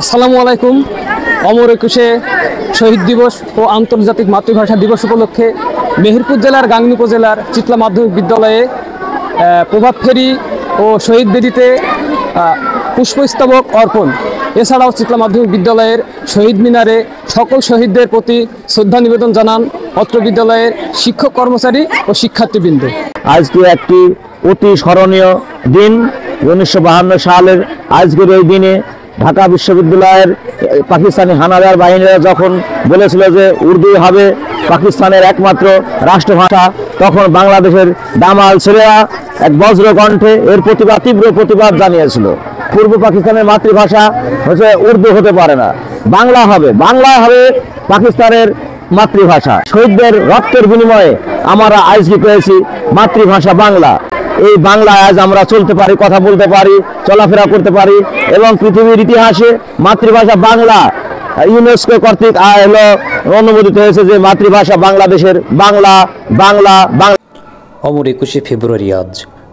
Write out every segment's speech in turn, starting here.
আসসালামু আলাইকুম। অমর একুশে শহীদ দিবস ও আন্তর্জাতিক মাতৃভাষা দিবস উপলক্ষে মেহেরপুর জেলার গাংনী উপজেলার চিতলা মাধ্যমিক বিদ্যালয়ে প্রভাত ফেরি ও শহীদ বেদিতে পুষ্পস্তবক অর্পণ, এছাড়াও চিতলা মাধ্যমিক বিদ্যালয়ের শহীদ মিনারে সকল শহীদদের প্রতি শ্রদ্ধা নিবেদন জানান অত্র বিদ্যালয়ের শিক্ষক কর্মচারী ও শিক্ষার্থীবৃন্দ। আজকে একটি অতি স্মরণীয় দিন। 1952 সালের আজকের এই দিনে ঢাকা বিশ্ববিদ্যালয়ের পাকিস্তানি হানাদার বাহিনীরা যখন বলেছিল যে উর্দু হবে পাকিস্তানের একমাত্র রাষ্ট্রভাষা, তখন বাংলাদেশের দামাল ছেলেরা এক বজ্র কণ্ঠে এর প্রতিবাদ, তীব্র প্রতিবাদ জানিয়েছিল। পূর্ব পাকিস্তানের মাতৃভাষা হচ্ছে উর্দু, হতে পারে না, বাংলা হবে, বাংলা হবে পাকিস্তানের মাতৃভাষা। শহীদদের রক্তের বিনিময়ে আমরা আজকে পেয়েছি মাতৃভাষা বাংলা। এই বাংলায় আজ আমরা চলতে পারি, কথা বলতে পারি, চলাফেরা করতে পারি এবং পৃথিবীর ইতিহাসে মাতৃভাষা বাংলা ইউনেস্কো কর্তৃক অনুমোদিত হয়েছে যে মাতৃভাষা বাংলাদেশের বাংলা। বাংলা বাংলা অমর 21শে ফেব্রুয়ারি আজ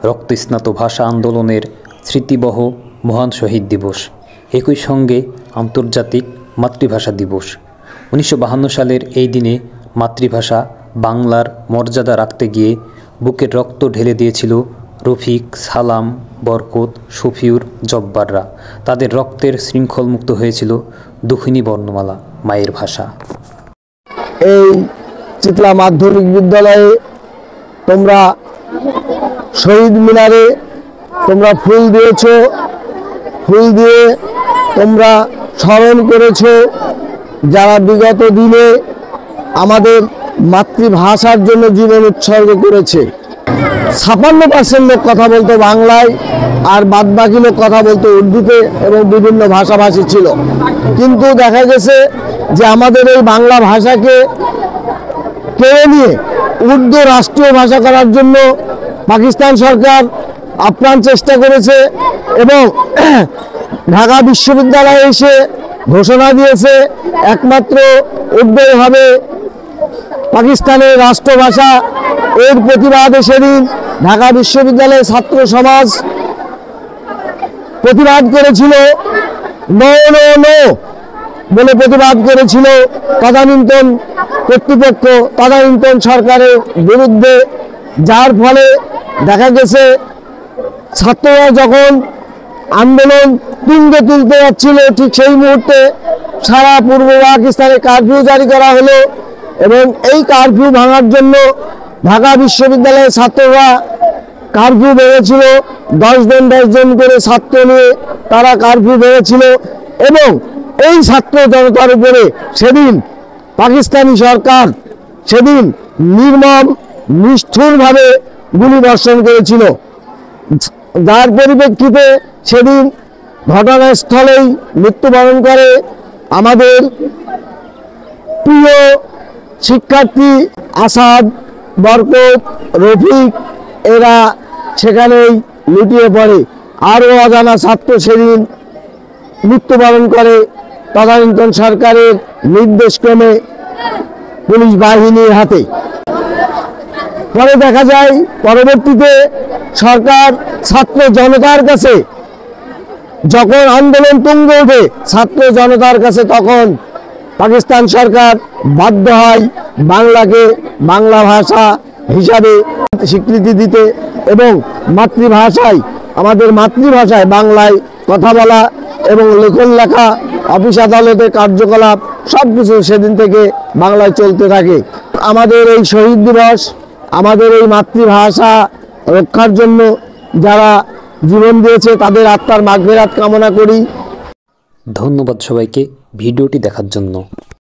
রক্তস্নাত ভাষা আন্দোলনের স্মৃতিবহ মহান শহীদ দিবস, একই সঙ্গে আন্তর্জাতিক মাতৃভাষা দিবস। 1952 সালের এই দিনে মাতৃভাষা বাংলার মর্যাদা রাখতে গিয়ে বুকের রক্ত ঢেলে দিয়েছিল রফিক, সালাম, বরকত, শফিউর, জব্বাররা। তাদের রক্তের শৃঙ্খলমুক্ত হয়েছিল দক্ষিণী বর্ণমালা, মায়ের ভাষা। এই চিতলা মাধ্যমিক বিদ্যালয়ে তোমরা শহীদ মিনারে তোমরা ফুল দিয়েছ, ফুল দিয়ে তোমরা স্মরণ করেছ যারা বিগত দিনে আমাদের মাতৃভাষার জন্য জীবন উৎসর্গ করেছে। 56% লোক কথা বলতো বাংলায়, আর বাদবাকি লোক কথা বলতো উর্দুতে এবং বিভিন্ন ভাষাভাষী ছিল। কিন্তু দেখা গেছে যে আমাদের এই বাংলা ভাষাকে কেড়ে নিয়ে উর্দু রাষ্ট্রীয় ভাষা করার জন্য পাকিস্তান সরকার আপ্রাণ চেষ্টা করেছে এবং ঢাকা বিশ্ববিদ্যালয়ে এসে ঘোষণা দিয়েছে একমাত্র উর্দু হবে পাকিস্তানের রাষ্ট্রভাষা। এর প্রতিবাদে সেদিন ঢাকা বিশ্ববিদ্যালয়ের ছাত্র সমাজ প্রতিবাদ করেছিল, নো নো নো বলে প্রতিবাদ করেছিল তদানীন্তন কর্তৃপক্ষ, তদানীন্তন সরকারের বিরুদ্ধে। যার ফলে দেখা গেছে ছাত্ররা যখন আন্দোলন তুঙ্গে তুলতে যাচ্ছিল, ঠিক সেই মুহূর্তে সারা পূর্ব পাকিস্তানে কারফিউ জারি করা হলো এবং এই কারফিউ ভাঙার জন্য ঢাকা বিশ্ববিদ্যালয়ের ছাত্ররা কারফিউ ভেঙেছিল। 10 জন করে ছাত্র নিয়ে তারা কারফিউ ভেঙেছিল এবং এই ছাত্র জনতার উপরে সেদিন পাকিস্তানি সরকার সেদিন নির্মম নিষ্ঠুরভাবে গুলিবর্ষণ করেছিল। যার পরিপ্রেক্ষিতে সেদিন ঘটনাস্থলেই মৃত্যুবরণ করে আমাদের প্রিয় শিক্ষার্থী আসাদ, বরকত, রফিক, এরা সেখানেই লুটিয়ে পড়ে। আরও অজানা ছাত্র সেদিন মৃত্যুবরণ করে তদানীন্তন সরকারের নির্দেশক্রমে পুলিশ বাহিনীর হাতে। পরে দেখা যায় পরবর্তীতে সরকার ছাত্র জনতার কাছে যখন আন্দোলন তুঙ্গে ওঠে ছাত্র জনতার কাছে, তখন পাকিস্তান সরকার বাধ্য হয় বাংলাকে বাংলা ভাষা হিসাবে স্বীকৃতি দিতে এবং মাতৃভাষায়, আমাদের মাতৃভাষায় বাংলায় কথা বলা এবং লেখন লেখা, অফিস আদালতে কার্যকলাপ সব কিছু সেদিন থেকে বাংলায় চলতে থাকে। আমাদের এই শহীদ দিবস, আমাদের এই মাতৃভাষা রক্ষার জন্য যারা জীবন দিয়েছে তাদের আত্মার মাগফিরাত কামনা করি। ধন্যবাদ সবাইকে ভিডিওটি দেখার জন্য।